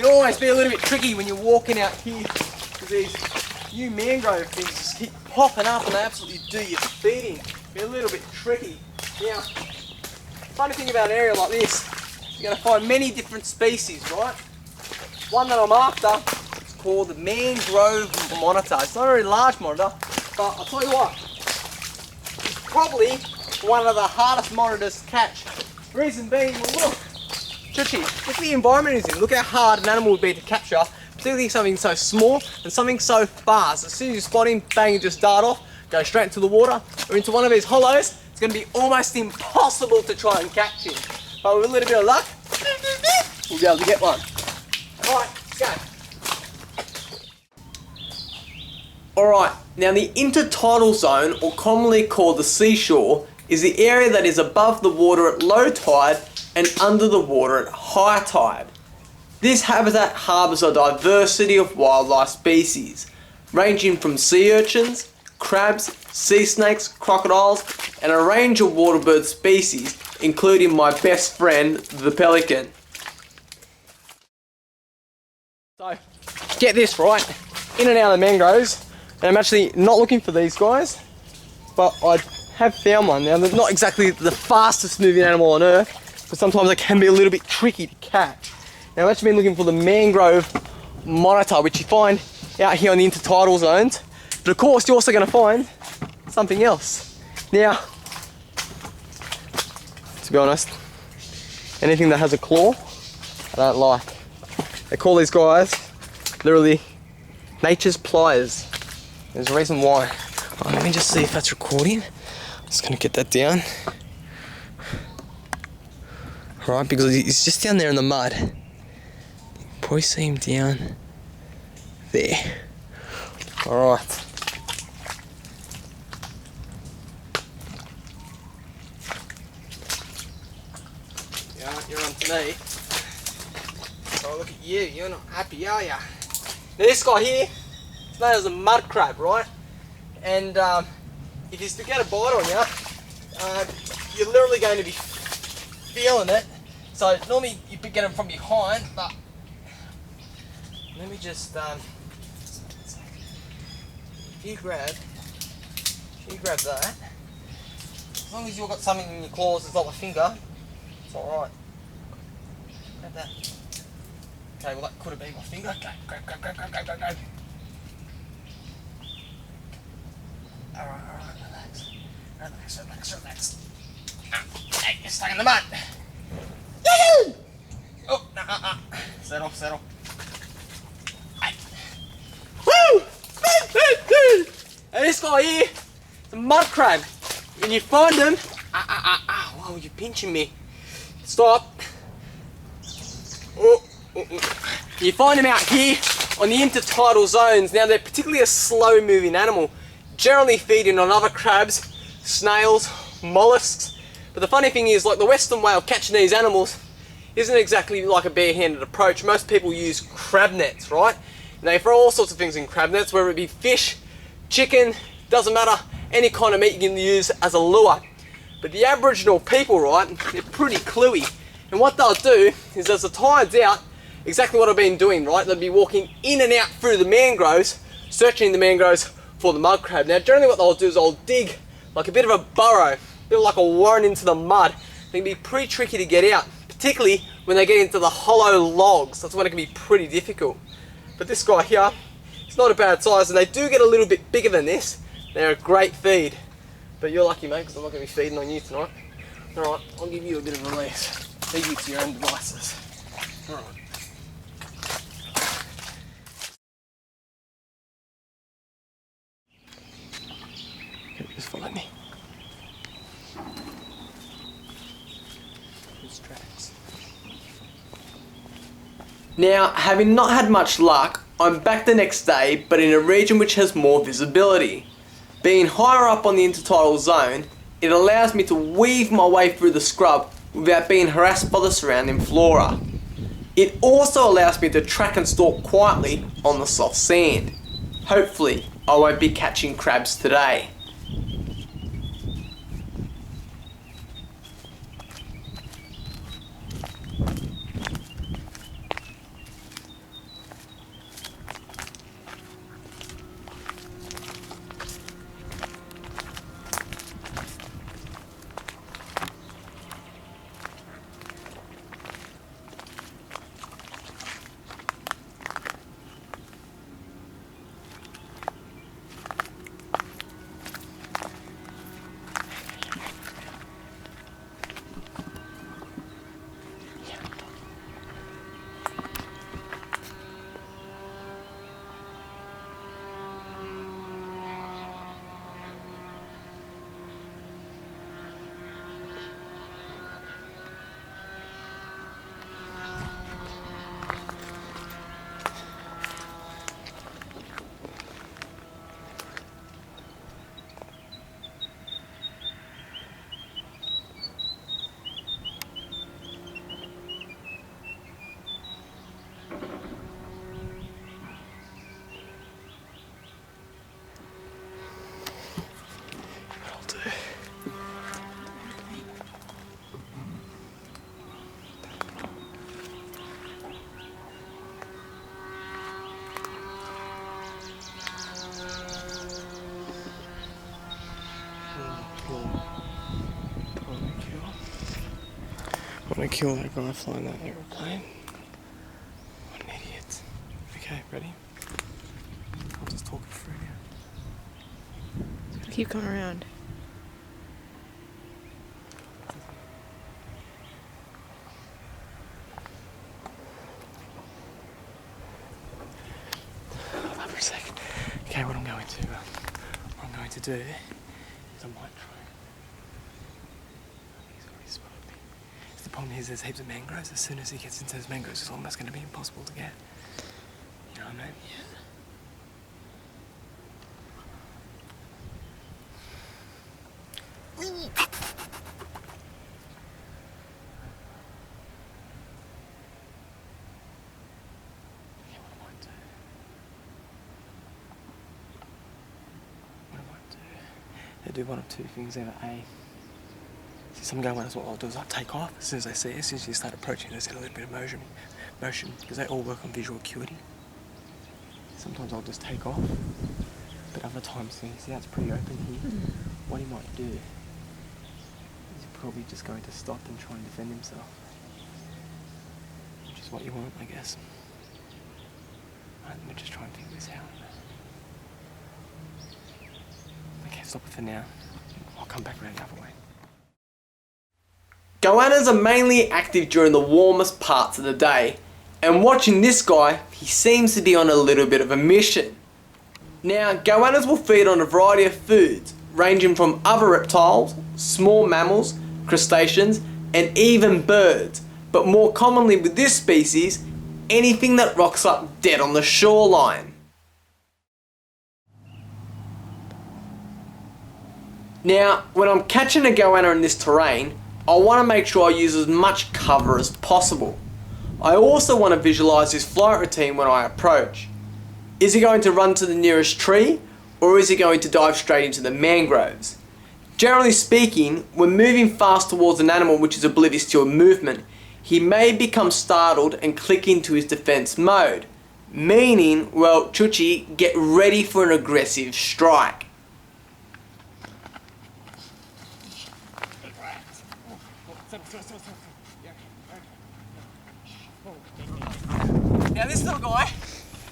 can always be a little bit tricky when you're walking out here because these new mangrove things just keep popping up and they absolutely do your feet in. Be a little bit tricky. Now, funny thing about an area like this, you're going to find many different species, right? One that I'm after is called the mangrove monitor. It's not a very large monitor, but I'll tell you what, it's probably one of the hardest monitors to catch. Reason being, well look, Chichi, look at the environment it's in. Look how hard an animal would be to capture, particularly something so small and something so fast. As soon as you spot him, bang, you just dart off, go straight into the water or into one of these hollows. It's going to be almost impossible to try and catch him. But with a little bit of luck, we'll be able to get one. Alright, let's go. Alright, now the intertidal zone, or commonly called the seashore, is the area that is above the water at low tide and under the water at high tide. This habitat harbours a diversity of wildlife species, ranging from sea urchins, crabs, sea snakes, crocodiles, and a range of water bird species, including my best friend, the pelican. So, get this right, in and out of the mangroves, and I'm actually not looking for these guys, but I have found one. Now, they're not exactly the fastest moving animal on earth, but sometimes they can be a little bit tricky to catch. Now, I've actually been looking for the mangrove monitor, which you find out here on the intertidal zones, but of course you're also going to find something else. Now, to be honest, anything that has a claw, I don't like. They call these guys literally nature's pliers. There's a reason why. Oh, let me just see if that's recording. Just gonna get that down. Right, because he's just down there in the mud. You can probably see him down there. Alright. You're on to me. So look at you, you're not happy, are ya? Now this guy here, his name is a mud crab, right? And if he's to get a bite on you, you're literally going to be feeling it. So normally you get him from behind, but let me just if you grab that, as long as you've got something in your claws, it's not a finger, it's alright. Grab that. Okay, well that could have been my finger. Okay, grab. Alright, relax. Hey, you're stuck in the mud. Yahoo! Oh, no. Settle. Hey. Woo! And this guy here, it's a mud crab. When you find them, whoa, you're pinching me. Stop. You find them out here on the intertidal zones. Now they're particularly a slow moving animal, generally feeding on other crabs, snails, mollusks. But the funny thing is, like the western way of catching these animals isn't exactly like a bare-handed approach. Most people use crab nets, right? And they throw all sorts of things in crab nets, whether it be fish, chicken, doesn't matter, any kind of meat you can use as a lure. But the Aboriginal people, right, they're pretty cluey. And what they'll do is, as the tide's out, exactly what I've been doing, right? They'll be walking in and out through the mangroves, searching the mangroves for the mud crab. Now, generally what they'll do is they'll dig like a bit of a burrow, a bit like a warren into the mud. They can be pretty tricky to get out, particularly when they get into the hollow logs. That's when it can be pretty difficult. But this guy here, it's not a bad size, and they do get a little bit bigger than this. They're a great feed. But you're lucky, mate, because I'm not going to be feeding on you tonight. Alright, I'll give you a bit of release. Leave you to your own devices. Alright. Just follow me. Now, having not had much luck, I'm back the next day, but in a region which has more visibility. Being higher up on the intertidal zone, it allows me to weave my way through the scrub without being harassed by the surrounding flora. It also allows me to track and stalk quietly on the soft sand. Hopefully, I won't be catching crabs today. I'm gonna kill that guy flying that aeroplane. What an idiot. Okay, ready? I'll just talk it through now. Gotta keep coming around. Hold on for a sec. Okay, what I'm going to do is I might try. He's already spotted me. The problem is there's heaps of mangroves. As soon as he gets into those mangroves, it's almost going to be impossible to get. You know what I mean? Yeah. They do one of two things either. A, see some goannas, what I'll do is I'll take off as soon as they see it. As soon as you start approaching, there's a little bit of motion, because they all work on visual acuity. Sometimes I'll just take off, but other times, see how it's pretty open here? What he might do is he's probably just going to stop and try and defend himself, which is what you want, I guess. Right, let me just try and figure this out. Okay, stop it for now. I'll come back around the other way. Goannas are mainly active during the warmest parts of the day, and watching this guy, he seems to be on a little bit of a mission. Now, goannas will feed on a variety of foods, ranging from other reptiles, small mammals, crustaceans, and even birds, but more commonly with this species, anything that rocks up dead on the shoreline. Now, when I'm catching a goanna in this terrain, I want to make sure I use as much cover as possible. I also want to visualize his flight routine when I approach. Is he going to run to the nearest tree, or is he going to dive straight into the mangroves? Generally speaking, when moving fast towards an animal which is oblivious to your movement, he may become startled and click into his defense mode, meaning, well, Chuchi, get ready for an aggressive strike. Now this little guy,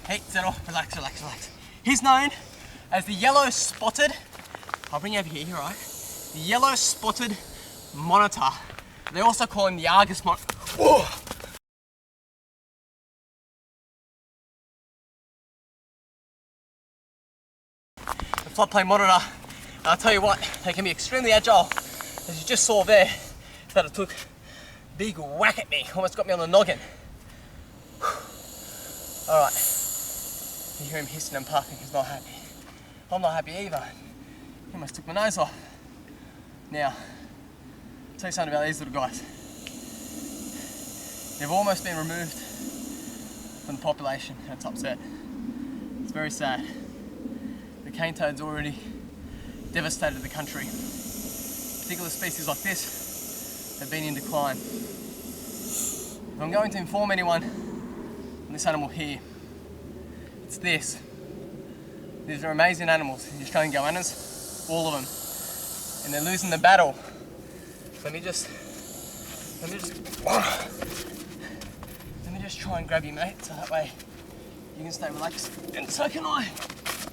hey, settle, relax. He's known as the yellow spotted, I'll bring you over here, right? The yellow spotted monitor. They also call him the Argus monitor. The floodplain monitor, I'll tell you what, they can be extremely agile. As you just saw there, that it took a big whack at me, almost got me on the noggin. Alright, you hear him hissing and puffing, he's not happy. I'm not happy either. He almost took my nose off. Now, I'll tell you something about these little guys. They've almost been removed from the population, and it's upset. It's very sad. The cane toad's already devastated the country. Particular species like this have been in decline. If I'm going to inform anyone on this animal here, it's this. These are amazing animals, the Australian goannas, all of them. And they're losing the battle. Let me just try and grab you, mate, so that way you can stay relaxed, and so can I.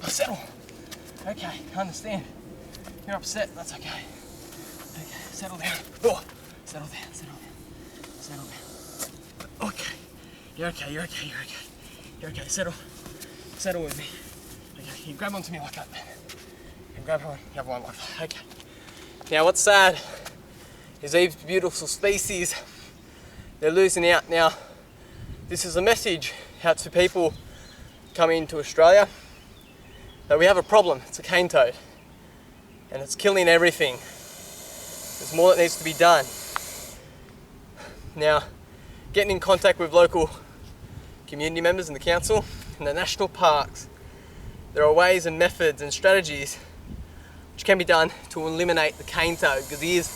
Settle. Okay, I understand. You're upset, that's okay. Okay, settle down. Oh, settle down. Okay. You're okay, settle with me. Okay, you grab onto me like that, man. And grab on the other one like that, okay. Now what's sad is these beautiful species, they're losing out. Now, this is a message out to people coming to Australia that we have a problem. It's a cane toad and it's killing everything. There's more that needs to be done. Now, getting in contact with local community members in the council and the national parks, there are ways and methods and strategies which can be done to eliminate the cane toad, because he is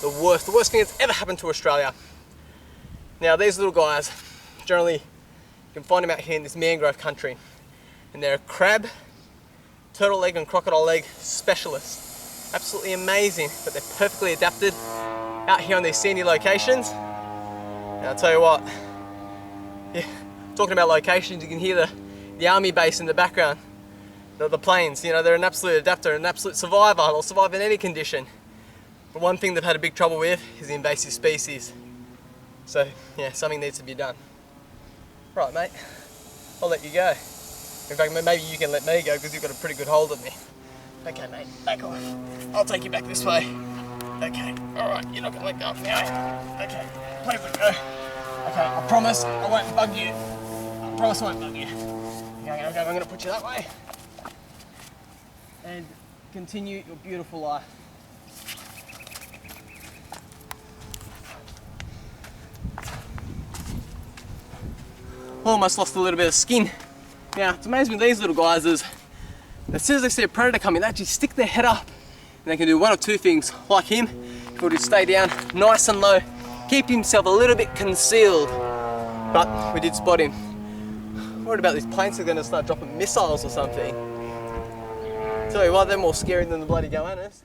the worst thing that's ever happened to Australia. Now these little guys, generally you can find them out here in this mangrove country, and they're crab, turtle leg and crocodile leg specialists. Absolutely amazing, but they're perfectly adapted out here on these sandy locations. And I'll tell you what, yeah, talking about locations, you can hear the army base in the background. The planes, you know, they're an absolute adapter, an absolute survivor. They'll survive in any condition. But one thing they've had a big trouble with is the invasive species. So, yeah, something needs to be done. Right, mate, I'll let you go. In fact, maybe you can let me go because you've got a pretty good hold of me. Okay, mate, back off. I'll take you back this way. Okay, alright, you're not going to let go of me, are you? Okay, wait for it go. Okay, I promise I won't bug you. I promise I won't bug you. Okay, I'm going to put you that way. And continue your beautiful life. Almost lost a little bit of skin. Now, it's amazing with these little guys is, as soon as they see a predator coming, they actually stick their head up and they can do one of two things. Like him, he'll just stay down nice and low, keep himself a little bit concealed. But we did spot him. I'm worried about these planes are going to start dropping missiles or something. Tell you what, they're more scary than the bloody Goannas.